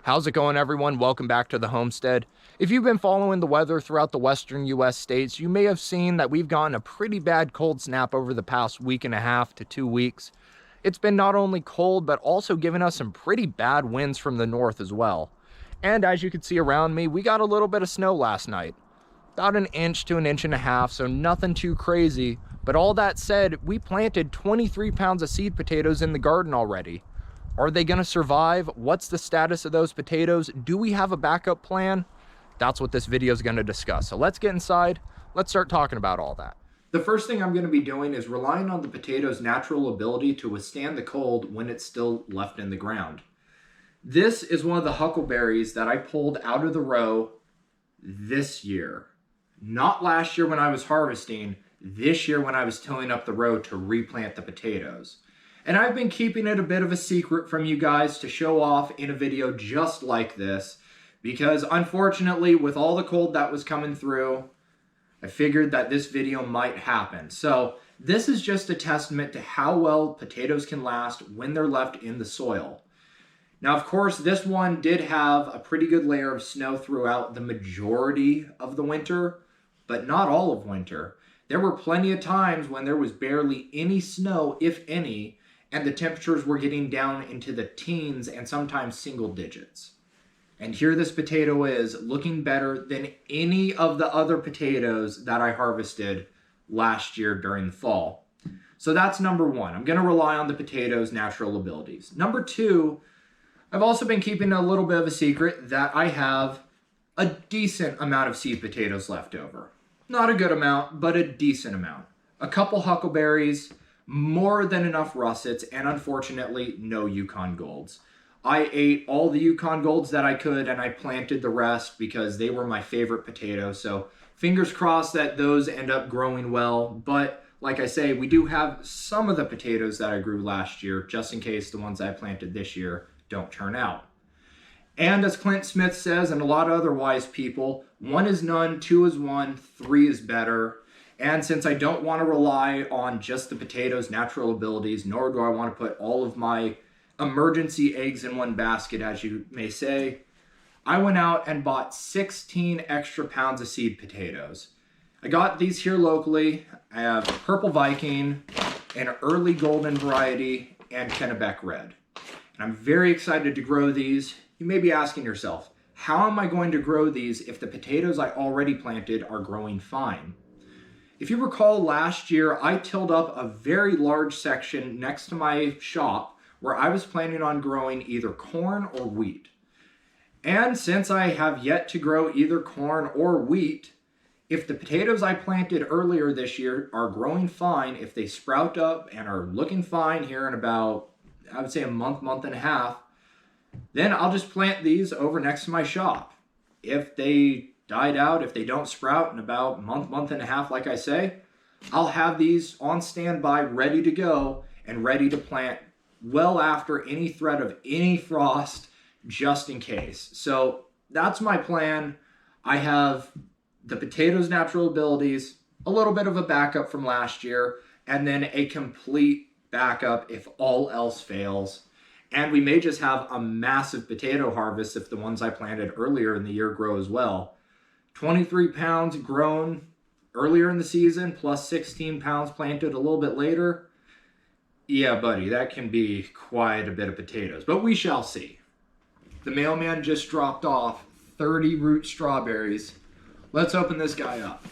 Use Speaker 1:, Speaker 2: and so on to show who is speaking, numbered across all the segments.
Speaker 1: How's it going, everyone? Welcome back to the homestead. If you've been following the weather throughout the western US states, you may have seen that we've gotten a pretty bad cold snap over the past week and a half to 2 weeks. It's been not only cold, but also given us some pretty bad winds from the north as well. And as you can see around me, we got a little bit of snow last night. About an inch to an inch and a half, so nothing too crazy. But all that said, we planted 23 pounds of seed potatoes in the garden already. Are they going to survive? What's the status of those potatoes? Do we have a backup plan? That's what this video is going to discuss. So let's get inside. Let's start talking about all that. The first thing I'm going to be doing is relying on the potato's natural ability to withstand the cold when it's still left in the ground. This is one of the huckleberries that I pulled out of the row this year. Not last year when I was harvesting, this year when I was tilling up the row to replant the potatoes. And I've been keeping it a bit of a secret from you guys to show off in a video just like this, because unfortunately with all the cold that was coming through, I figured that this video might happen. So this is just a testament to how well potatoes can last when they're left in the soil. Now, of course, this one did have a pretty good layer of snow throughout the majority of the winter, but not all of winter. There were plenty of times when there was barely any snow, if any, and the temperatures were getting down into the teens and sometimes single digits. And here this potato is, looking better than any of the other potatoes that I harvested last year during the fall. So that's number one. I'm going to rely on the potato's natural abilities. Number two, I've also been keeping a little bit of a secret that I have a decent amount of seed potatoes left over. Not a good amount, but a decent amount. A couple huckleberries, more than enough russets, and unfortunately, no Yukon Golds. I ate all the Yukon Golds that I could, and I planted the rest because they were my favorite potatoes. So fingers crossed that those end up growing well. But like I say, we do have some of the potatoes that I grew last year, just in case the ones I planted this year don't turn out. And as Clint Smith says, and a lot of other wise people, 1 is none, 2 is 1, 3 is better. And since I don't want to rely on just the potato's natural abilities, nor do I want to put all of my emergency eggs in one basket, as you may say, I went out and bought 16 extra pounds of seed potatoes. I got these here locally. I have Purple Viking, an early golden variety, and Kennebec Red. And I'm very excited to grow these. You may be asking yourself, how am I going to grow these if the potatoes I already planted are growing fine? If you recall last year, I tilled up a very large section next to my shop where I was planning on growing either corn or wheat. And since I have yet to grow either corn or wheat, if the potatoes I planted earlier this year are growing fine, if they sprout up and are looking fine here in about, I would say a month and a half, then I'll just plant these over next to my shop. If they died out, if they don't sprout in about a month and a half, like I say, I'll have these on standby, ready to go and ready to plant well after any threat of any frost, just in case. So that's my plan. I have the potatoes' natural abilities, a little bit of a backup from last year, and then a complete backup if all else fails. And we may just have a massive potato harvest if the ones I planted earlier in the year grow as well. 23 pounds grown earlier in the season, plus 16 pounds planted a little bit later. Yeah, buddy, that can be quite a bit of potatoes, but we shall see. The mailman just dropped off 30 root strawberries. Let's open this guy up.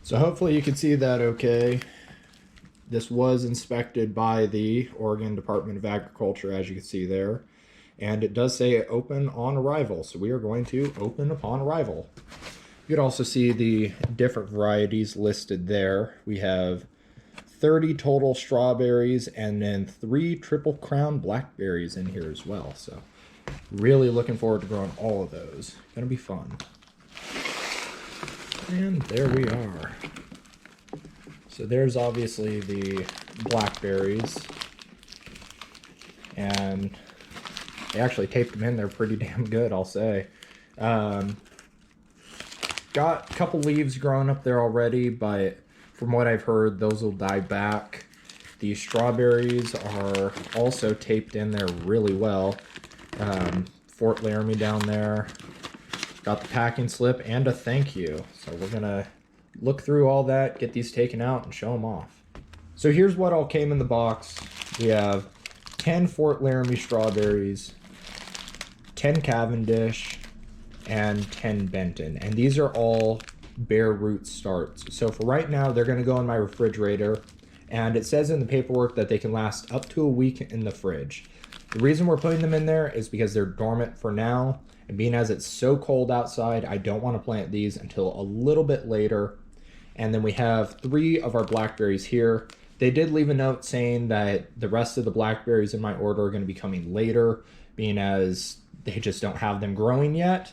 Speaker 2: So hopefully you can see that okay. This was inspected by the Oregon Department of Agriculture, as you can see there. And it does say open on arrival, so we are going to open upon arrival. You can also see the different varieties listed there. We have 30 total strawberries and then 3 Triple Crown blackberries in here as well. So really looking forward to growing all of those. Gonna be fun. And there we are. So there's obviously the blackberries. And they actually taped them in there pretty damn good, I'll say. Got a couple leaves growing up there already, but from what I've heard, those will die back. The strawberries are also taped in there really well. Fort Laramie down there. Got the packing slip and a thank you. So we're gonna look through all that, get these taken out, and show them off. So here's what all came in the box. We have 10 Fort Laramie strawberries, 10 Cavendish, and 10 Benton. And these are all bare root starts. So for right now, they're gonna go in my refrigerator. And it says in the paperwork that they can last up to a week in the fridge. The reason we're putting them in there is because they're dormant for now. And being as it's so cold outside, I don't want to plant these until a little bit later. And then we have 3 of our blackberries here. They did leave a note saying that the rest of the blackberries in my order are going to be coming later, being as they just don't have them growing yet.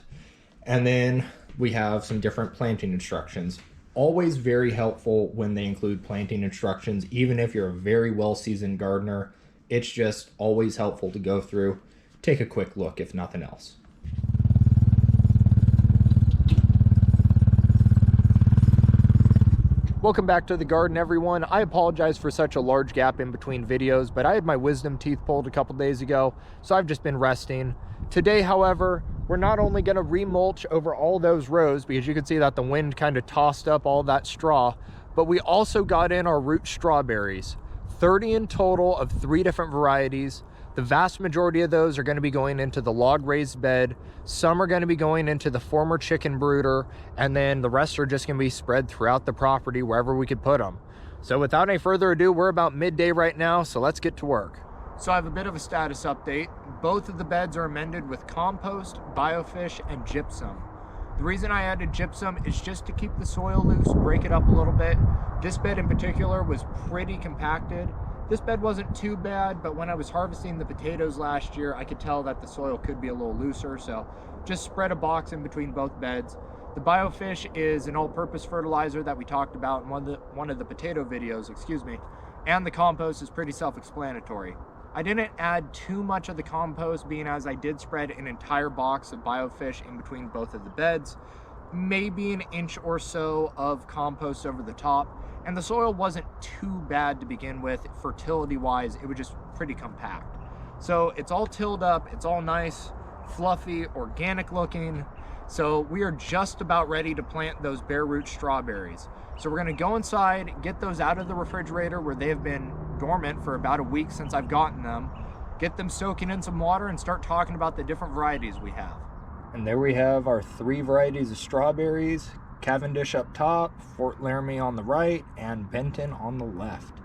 Speaker 2: And then we have some different planting instructions. Always very helpful when they include planting instructions, even if you're a very well-seasoned gardener. It's just always helpful to go through, take a quick look if nothing else.
Speaker 1: Welcome back to the garden, everyone. I apologize for such a large gap in between videos, but I had my wisdom teeth pulled a couple days ago, so I've just been resting. Today, however, we're not only going to remulch over all those rows, because you can see that the wind kind of tossed up all that straw, but we also got in our root strawberries. 30 in total of 3 different varieties. The vast majority of those are going to be going into the log raised bed. Some are going to be going into the former chicken brooder, and then the rest are just going to be spread throughout the property wherever we could put them. So without any further ado, we're about midday right now, so let's get to work. So I have a bit of a status update. Both of the beds are amended with compost, biofish, and gypsum. The reason I added gypsum is just to keep the soil loose, break it up a little bit. This bed in particular was pretty compacted. This bed wasn't too bad, but when I was harvesting the potatoes last year, I could tell that the soil could be a little looser, so just spread a box in between both beds. The biofish is an all-purpose fertilizer that we talked about in one of the potato videos, and the compost is pretty self-explanatory. I didn't add too much of the compost, being as I did spread an entire box of biofish in between both of the beds, maybe an inch or so of compost over the top, and the soil wasn't too bad to begin with. Fertility wise, it was just pretty compact. So it's all tilled up, it's all nice, fluffy, organic looking. So we are just about ready to plant those bare root strawberries. So we're gonna go inside, get those out of the refrigerator where they have been dormant for about a week since I've gotten them, get them soaking in some water, and start talking about the different varieties we have. And there we have our 3 varieties of strawberries. Cavendish up top, Fort Laramie on the right, and Benton on the left.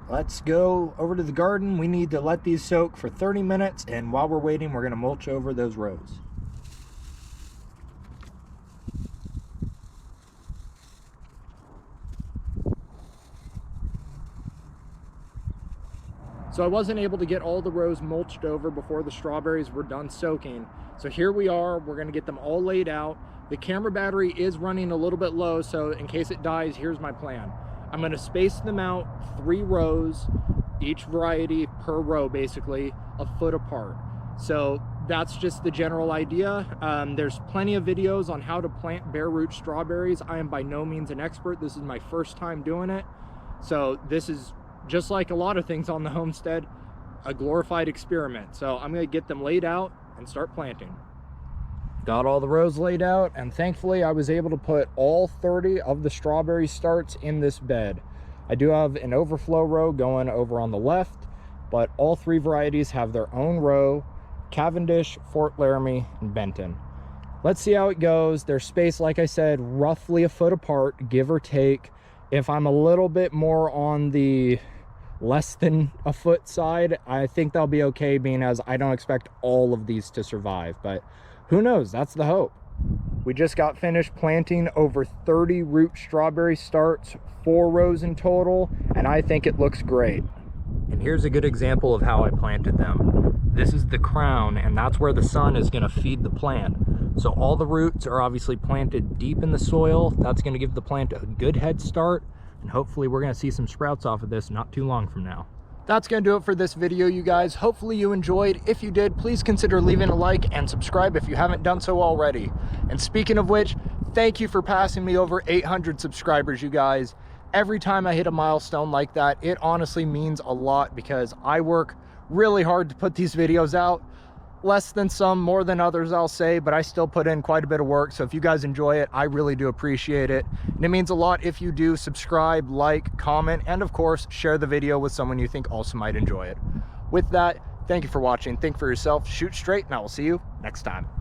Speaker 1: Let's go over to the garden. We need to let these soak for 30 minutes, and while we're waiting, we're gonna mulch over those rows. So I wasn't able to get all the rows mulched over before the strawberries were done soaking. So here we are, we're gonna get them all laid out. The camera battery is running a little bit low, so in case it dies, here's my plan. I'm gonna space them out 3 rows, each variety per row, basically, a foot apart. So that's just the general idea. There's plenty of videos on how to plant bare root strawberries. I am by no means an expert. This is my first time doing it. So this is, just like a lot of things on the homestead, a glorified experiment. So I'm gonna get them laid out and start planting. Got all the rows laid out, and thankfully I was able to put all 30 of the strawberry starts in this bed. I do have an overflow row going over on the left, but all 3 varieties have their own row: Cavendish, Fort Laramie, and Benton. Let's see how it goes. They're spaced, like I said, roughly a foot apart, give or take. If I'm a little bit more on the less than a foot side, I think they'll be okay, being as I don't expect all of these to survive, but who knows? That's the hope. We just got finished planting over 30 root strawberry starts, 4 rows in total, and I think it looks great. And here's a good example of how I planted them. This is the crown, and that's where the sun is going to feed the plant. So all the roots are obviously planted deep in the soil. That's going to give the plant a good head start, and hopefully we're going to see some sprouts off of this not too long from now. That's going to do it for this video, you guys. Hopefully you enjoyed. If you did, please consider leaving a like and subscribe if you haven't done so already. And speaking of which, thank you for passing me over 800 subscribers, you guys. Every time I hit a milestone like that, it honestly means a lot, because I work really hard to put these videos out. less than some, more than others, I'll say, but I still put in quite a bit of work. So if you guys enjoy it, I really do appreciate it. And it means a lot if you do subscribe, like, comment, and of course, share the video with someone you think also might enjoy it. With that, thank you for watching. Think for yourself, shoot straight, and I will see you next time.